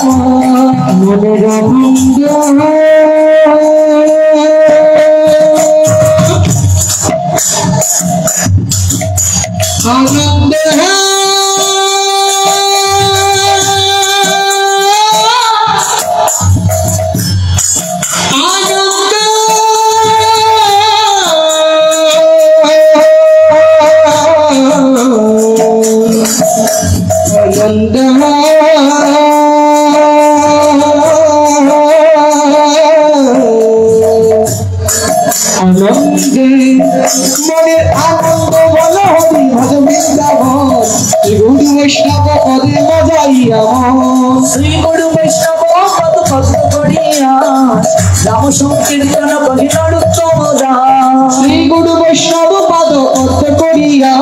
মনের আনন্দ आनंद है आनंद आनंद मने आनंद बोलो हरि भज वृंदावन श्री गुरु वैष्णव पदे मजाइया श्री गुरु वैष्णव पद पद करिया नाम संकीर्तन कहि नरोत्तम दास श्री गुरु वैष्णव पद पद करिया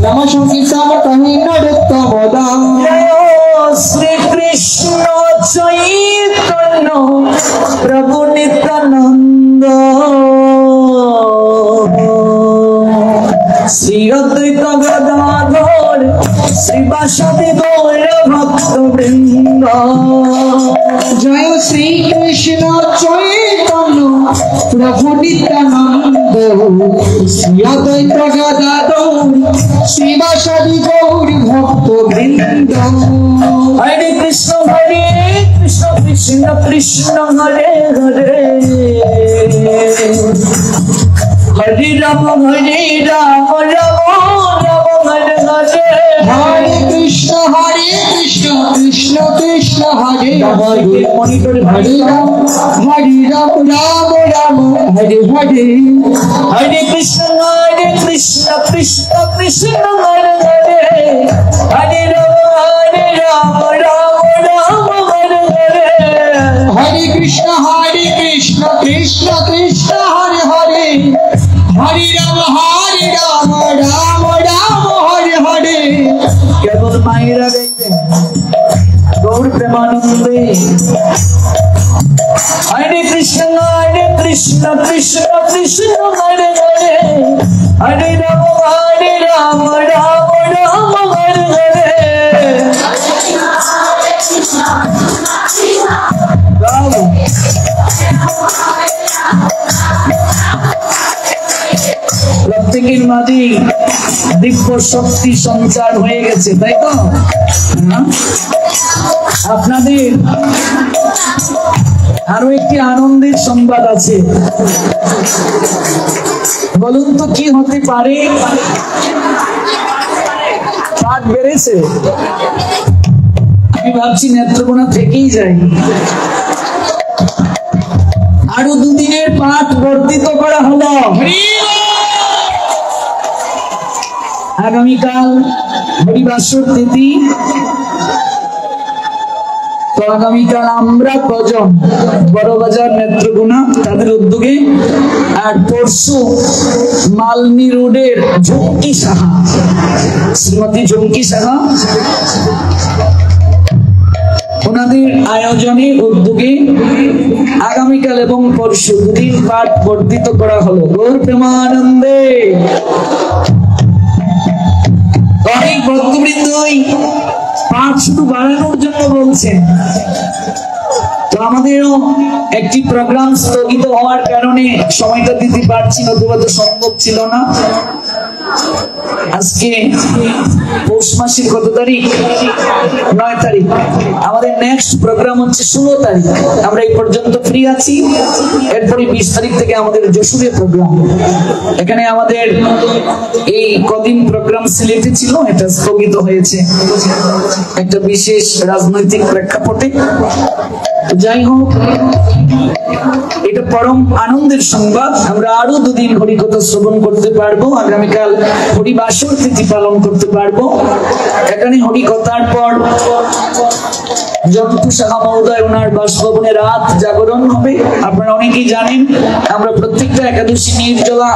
नाम संकीर्तन कहि नरोत्तम दास श्री कृष्ण चैतन्य प्रभु नित्यानंद श्री अद्वैत गदाधर श्रीवासदि गौर भक्त वृंद जय श्री कृष्ण चैतन्य प्रभु नित्यानंद श्री अद्वैत गदाधर श्रीवासदि गौर भक्त वृंद हरे कृष्ण कृष्ण कृष्ण हरे हरे हरे राम राम राम हरे हरे हरे कृष्ण कृष्ण कृष्ण हरे हरे हरे राम राम राम हरे हरे हरे कृष्ण कृष्ण कृष्ण हरे हरे हरे राम राम राम हरे हरे हरे कृष्ण कृष्ण कृष्ण हरे हरे हरे राम राम राम हरे हरे केवल मायरा गाइबेन गौर प्रेमानंदे हरे कृष्ण कृष्ण कृष्ण हरे हरे हरे राम राम राम हरे हरे প্রত্যেকের মাঝে দিব্য শক্তি সঞ্চার হয়ে গেছে তাই তো আপনাদের আরো একটি আনন্দের সংবাদ আছে বলুন তো কি হতে পারে পাঠ বেড়েছে আমি ভাবছি নেত্রকোনা থেকেই যাই আরো দুদিনের পাঠ বর্ধিত করা হলো আগামীকাল হরিবাসর তিথি তো আগামীকাল আমরা কজন বড়বাজার নেত্রকোনা তাদের উদ্যোগে আর পরশু মালনী রোডের ঝুমকি সাহা শ্রীমতী ঝুমকি সাহা ওনাদের আয়োজনে উদ্যোগে আগামীকাল এবং পরশু দুদিন পাঠ বর্ধিত করা হলো গৌর প্রেমানন্দে অনেক ভক্তবৃন্দই পাঠ শুধু বাড়ানোর জন্য বলছেন তো আমাদেরও একটি প্রোগ্রাম স্থগিত হওয়ার কারণে সময়টা দিতে পারছি নতুবা তো সম্ভব ছিল না আজকে পৌষ মাসের কত তারিখ 9 তারিখ আমাদের নেক্সট প্রোগ্রাম হচ্ছে 16 তারিখ আমরা এই পর্যন্ত ফ্রি আছি এরপরে 20 তারিখ থেকে আমাদের যশোরে প্রোগ্রাম এখানে আমাদের এই কদিন প্রোগ্রাম সিলেটে ছিল এটা স্থগিত হয়েছে একটা বিশেষ রাজনৈতিক প্রেক্ষাপটে যাই হোক এটা পরম আনন্দের সংবাদ আমরা আরো দুদিন হরিকথা শ্রবণ করতে পারবো আগামীকাল হরিবাসর তিথি পালন করতে পারবো এখানে হরিকথার পর জন্তু সাহা মহোদয় ওনার বাসভবনে রাত জাগরণ হবে আপনারা অনেকেই জানেন আমরা প্রত্যেকটা একাদশী নির্জলা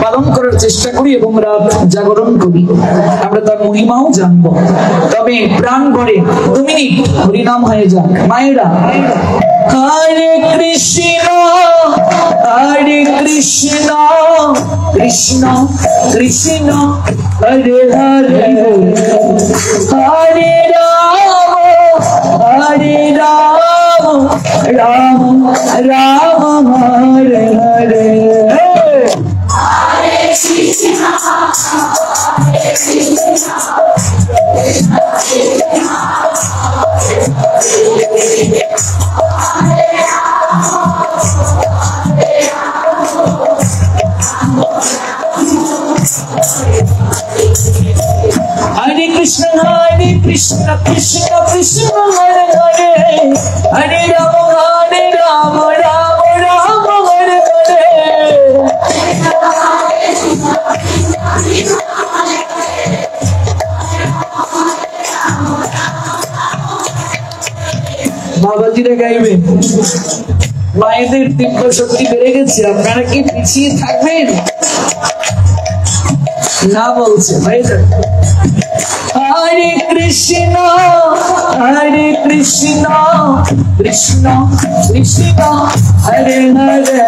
পালন করার চেষ্টা করি এবং রাত জাগরণ করি আমরা তার মহিমাও জানবো তবে প্রাণ ভরে 2 মিনিট হরিনাম হয়ে যাক মায়েরা হরে Krishna Krishna Krishna Hare Hare Hare Ram Hare Rama, Rama Rama Hare Hare. Hare Krishna, Hare Krishna, Hare Krishna, Krishna Krishna Krishna Hare Hare, Hare Rama, Rama Rama Hare Hare. বাবাজিরা গাইবে, মায়েদের দিব্য শক্তি বেড়ে গেছে, আপনারা কি পিছিয়ে থাকবেন না? বলছে ভাইজান Hare Krishna, Hare Krishna, Krishna Krishna Hare Hare,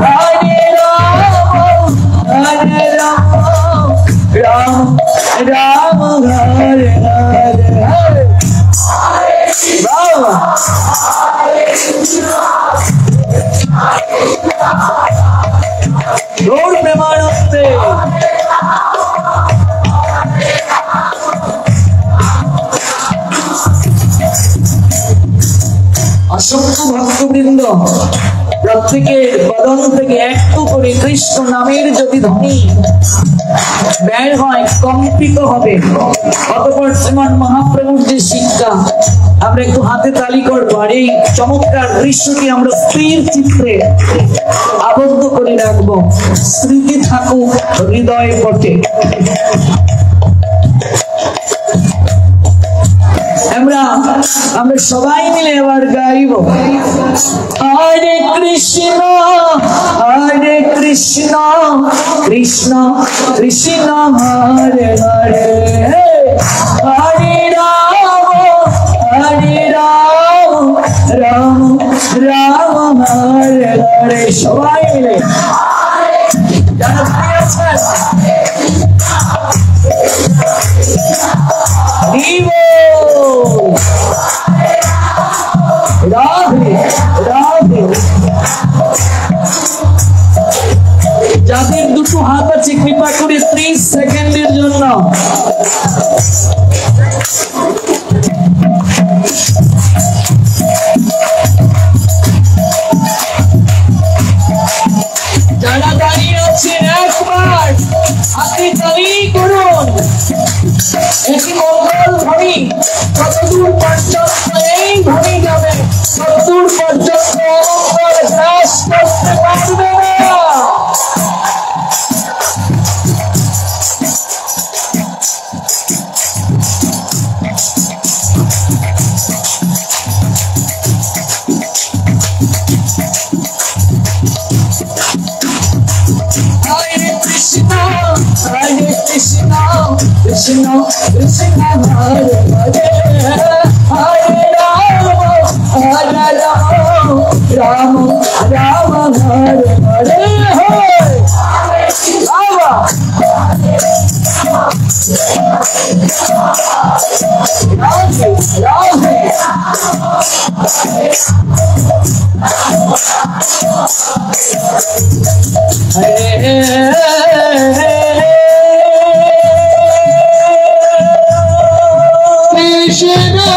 Hare Rama, Hare Rama, Rama Rama Hare Hare. Bravo. Lord Premanande. অসংখ্য ভক্তবৃন্দ প্রত্যেকের বদন থেকে একটু করে কৃষ্ণ নামের যদি ধ্বনি বের হয়, কম্পিত হবে। অতঃপর শ্রীমান মহাপ্রভুর যে শিক্ষা, আমরা একটু হাতে তালি করবো, আর এই চমৎকার দৃশ্যটি আমরা স্থির চিত্রে আবদ্ধ করে রাখবো, স্মৃতি থাকুক হৃদয়ে পটে। আমরা সবাই মিলে এবার গাইব হরে কৃষ্ণ, হরে কৃষ্ণ, কৃষ্ণ কৃষ্ণ হরে হরে, হরে রাম, হরে রাম, রাম রাম হরে হরে। সবাই মিলে রাধে রাধে। যাদের দুটো হাত আছে কৃপা করে 30 সেকেন্ডের জন্য যারা দাঁড়িয়ে আছেন একবার হাতে তালি করুন। একটি মঙ্গল ধ্বনি কতদূর পর্যন্ত এই ধ্বনি যাবে, কতদূর পর্যন্ত অমঙ্গল হ্রাস করতে পারবে না। Hare Krishna, Hare Krishna, Krishna Krishna Hare Hare, Hare Rama, Hare Rama, Rama Rama Hare Hare. Rama Radhe Radhe. Krishna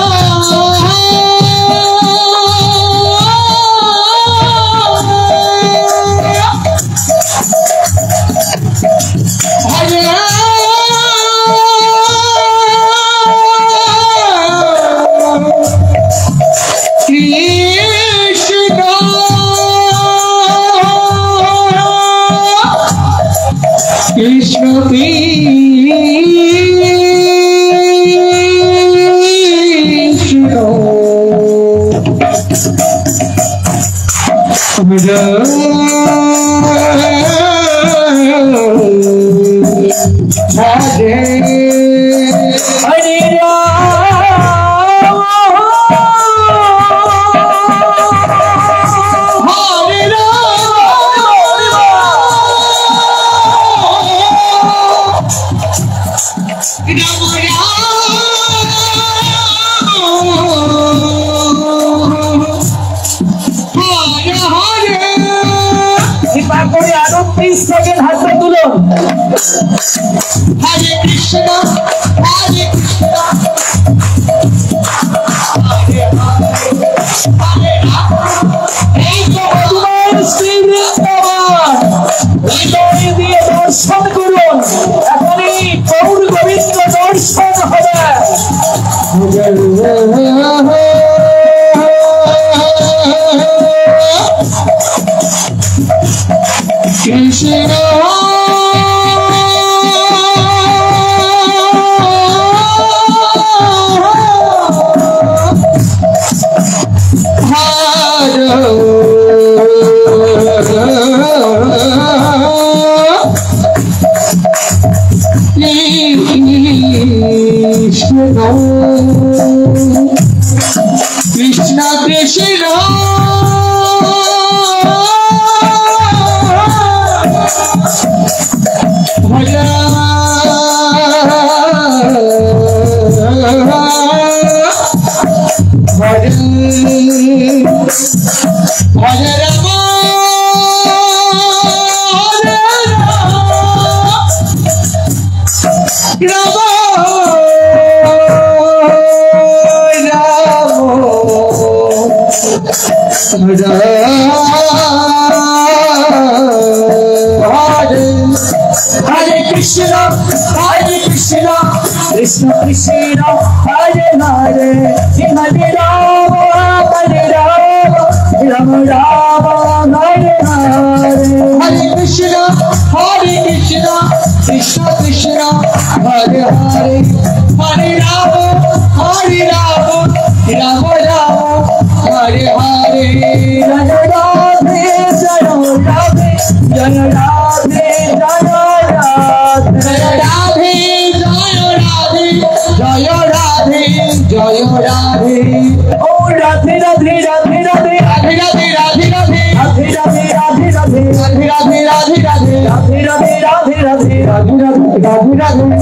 Oh Hare Krishna, Hare Krishna, Hare Hare, Hare Rama. Hey, Bhagwan Sri Vrindavan, হৃদয় দিয়ে দর্শন করুন। এখনই গৌর গোবিন্দ দর্শন হবে। Krishna Krishna Krishna Hare Hare Krishna, Hare Krishna, Krishna Krishna, Hare Hare, Hare Rama, Hare Rama, Rama Rama, Hare Hare. Hare Krishna, Hare Krishna, Krishna Krishna, Hare Hare, Hare Rama, Hare Rama, Rama Rama, Hare Hare. Jaya Radhe, Jaya Radhe, Jaya Radhe, Jaya Radhe, Jaya Radhe, Jaya Radhe, Jaya Radhe. Oh Radhe Radhe Radhe Radhe, Radhe Radhe Radhe Radhe, Radhe Radhe Radhe Radhe, Radhe Radhe Radhe Radhe, Radhe Radhe Radhe Radhe, Radhe Radhe Radhe Radhe.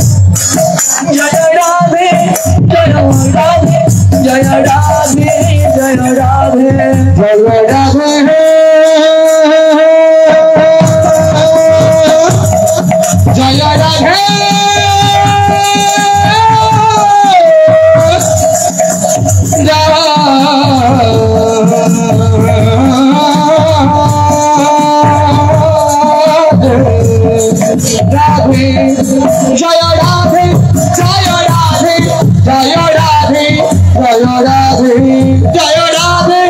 Jaya Radhe, Jaya Radhe, Jaya Radhe, Jaya Radhe, Jaya Radhe. Jaya Radhe, Jaya Radhe, Jaya Radhe, Jaya Radhe, Jaya Radhe, Jaya Radhe,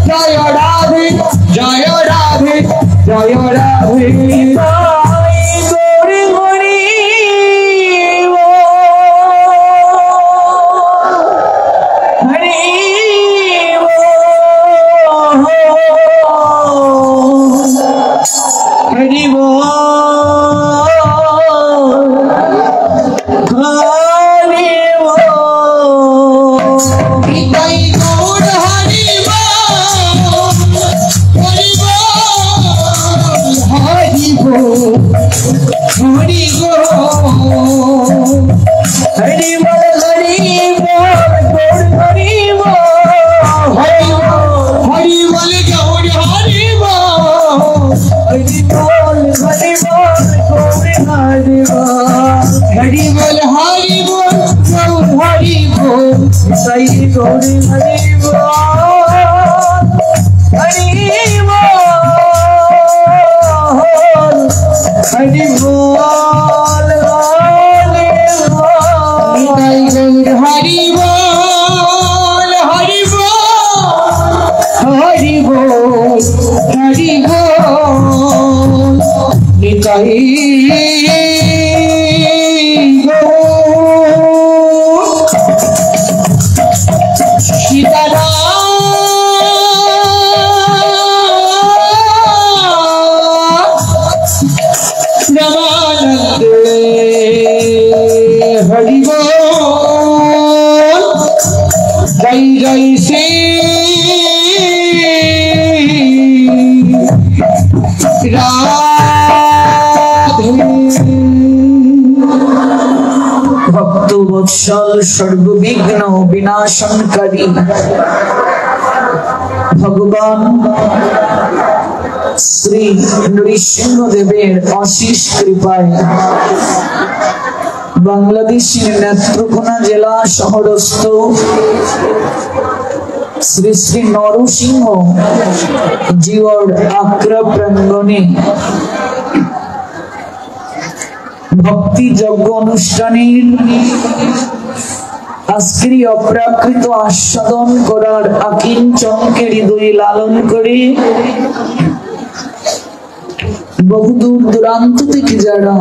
Jaya Radhe, Jaya Radhe, Jaya Radhe. सर्वविघ्न विनाशनकारी भगवान শ্রী নৃসিংহদেবের অশেষ কৃপায় বাংলাদেশের নেত্রকোনা জেলা শহরস্থ শ্রী শ্রী নরসিংহ জীবর আগ্রা প্রাঙ্গণে ভক্তি যজ্ঞ অনুষ্ঠানের আজকের অপ্রাকৃত আস্বাদন করার আকিঞ্চনকে হৃদয়ে লালন করে বহু দূর দূরান্ত থেকে যারা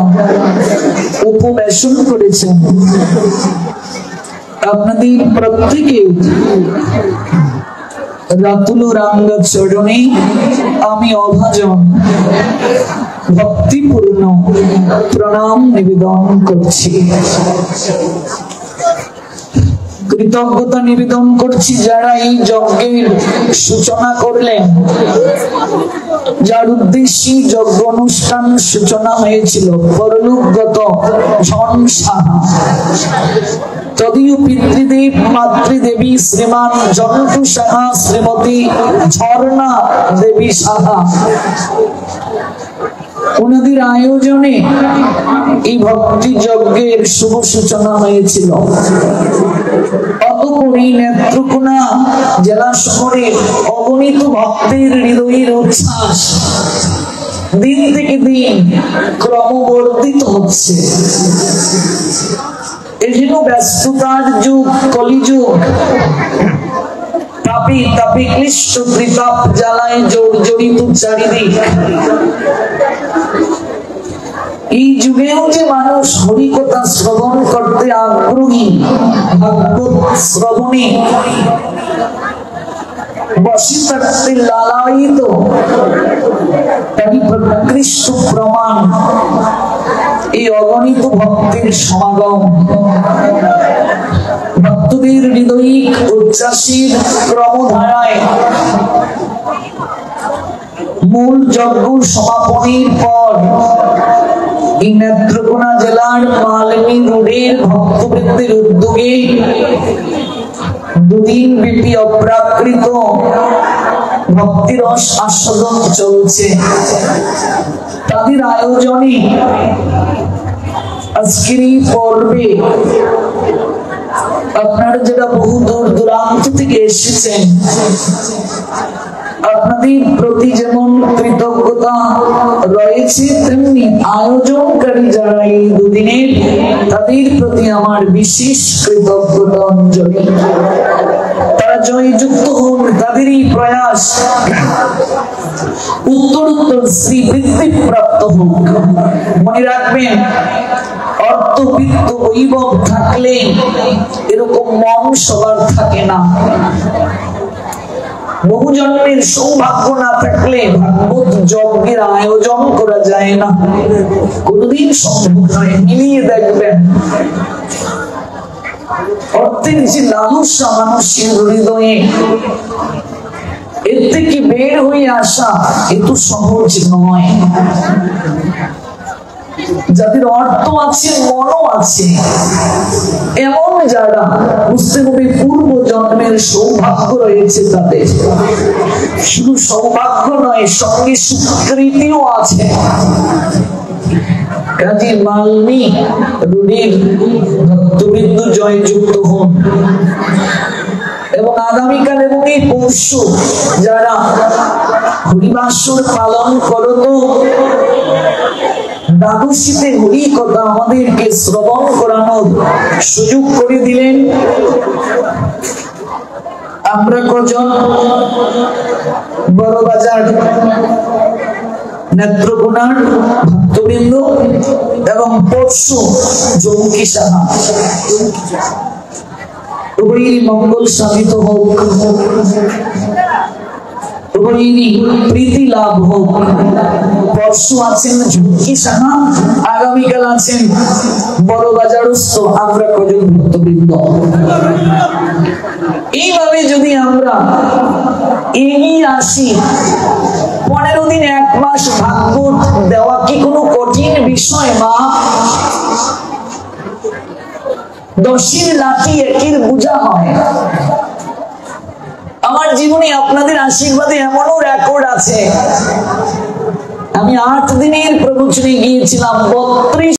উপবেশন করেছেন আপনাদের প্রত্যেকে রাতুল রাঙ্গ চরণে আমি অভাজন ভক্তিপূর্ণ প্রণাম নিবেদন করছি। কৃতজ্ঞতা নিবেদন করছি যারা এই যজ্ঞের সূচনা করলেন, যার উদ্দেশ্যে যজ্ঞ অনুষ্ঠান সূচনা হয়েছিল। পরলোকগত জন সাহা, তদীয় পিতৃদেব মাতৃদেবী শ্রীমান জন্টু সাহা, শ্রীমতী ঝর্ণা দেবী সাহা, ওনাদের আয়োজনে এই ভক্তি যজ্ঞের শুভ সূচনা হয়েছিল। অতঃপরই নেত্রকোনা জেলা শহরে অগণিত ভক্তের হৃদয়ের উচ্ছ্বাস দিন থেকে দিন ক্রমবর্ধিত হচ্ছে। এজন্য ব্যস্ততার যুগ, কলিযুগ, তাপে তাপে ক্লিষ্ট ত্রিতাপ জ্বালায় জর্জরিত চারিদিক। এই যুগেও যে মানুষ হরিকথা শ্রবণ করতে আগ্রহী, ভাগবত শ্রবণে বসে থাকতে লালায়িত, তারই প্রকৃষ্ট প্রমাণ এই অগণিত ভক্তের সমাগম। ভক্তদের হৃদয়িক উচ্ছ্বাসের ক্রমধারায় মূল যজ্ঞ সমাপনের পর এই নেত্রকোনা জেলার মালনী রোডের ভক্তবৃন্দের উদ্যোগে দুদিন ব্যাপী অপ্রাকৃত ভক্তিরস আস্বাদন চলছে। তাদের আয়োজনে আজকের এই পর্বে আপনারা যারা বহু দূর দূরান্ত থেকে এসেছেন, আপনাদের প্রতি যেমন কৃতজ্ঞতা রয়েছে, তেমনি আয়োজনকারী যারা এই দুদিনের, তাদের প্রতি আমার বিশেষ কৃতজ্ঞতা অঞ্জলি। তারা জয়যুক্ত হন, তাদের এই প্রয়াস উত্তরোত্তর শ্রীবৃদ্ধি প্রাপ্ত হোক। মনে রাখবেন, অর্থ বিত্ত বৈভব থাকলে এরকম মন সবার থাকে না। বহু জন্মের সৌভাগ্য না থাকলে ভাগবত যজ্ঞের আয়োজন করা যায় না, কোনদিন সম্ভব নয়। মিলিয়ে দেখবেন, অর্থের যে লালসা মানুষের হৃদয়ে, এর থেকে বের হয়ে আসা এত সহজ নয়। যাদের অর্থ আছে, মনও আছে, এমন যারা, বুঝতে হবে পূর্ব জন্মের সৌভাগ্য রয়েছে তাদের। শুধু সৌভাগ্য নয়, সঙ্গে স্বীকৃতিও আছে। কাজী মালনী রোডের ভক্তবৃন্দ জয়যুক্ত হন এবং আগামীকাল এবং এই পরশু যারা হরিবাসর পালন করত, দ্বাদশীতে হরি কথা আমাদেরকে শ্রবণ করানোর সুযোগ করে দিলেন। আমরা কজন বড়বাজার নেত্রকোনার ভক্তবৃন্দ এবং পরশু জৌকি সাহা, উভয়েরই মঙ্গল সাধিত হোক, উভয়েরই প্রীতি লাভ হোক। পরশু আছেন ঝুঁকি সাহা, আগামীকাল আছেন বড়বাজারস্থ আমরা কজন ভক্তবৃন্দ। এইভাবে যদি আমরা এগিয়ে আসি, 15 দিন 1 মাস ভাগবত দেওয়া কি কোনো কঠিন বিষয়? মা, 10 লাঠি একের বোঝা হয়। আমার জীবনে আপনাদের আশীর্বাদে এমনও রেকর্ড আছে, আমি 8 দিনের প্রবচনে গিয়েছিলাম 32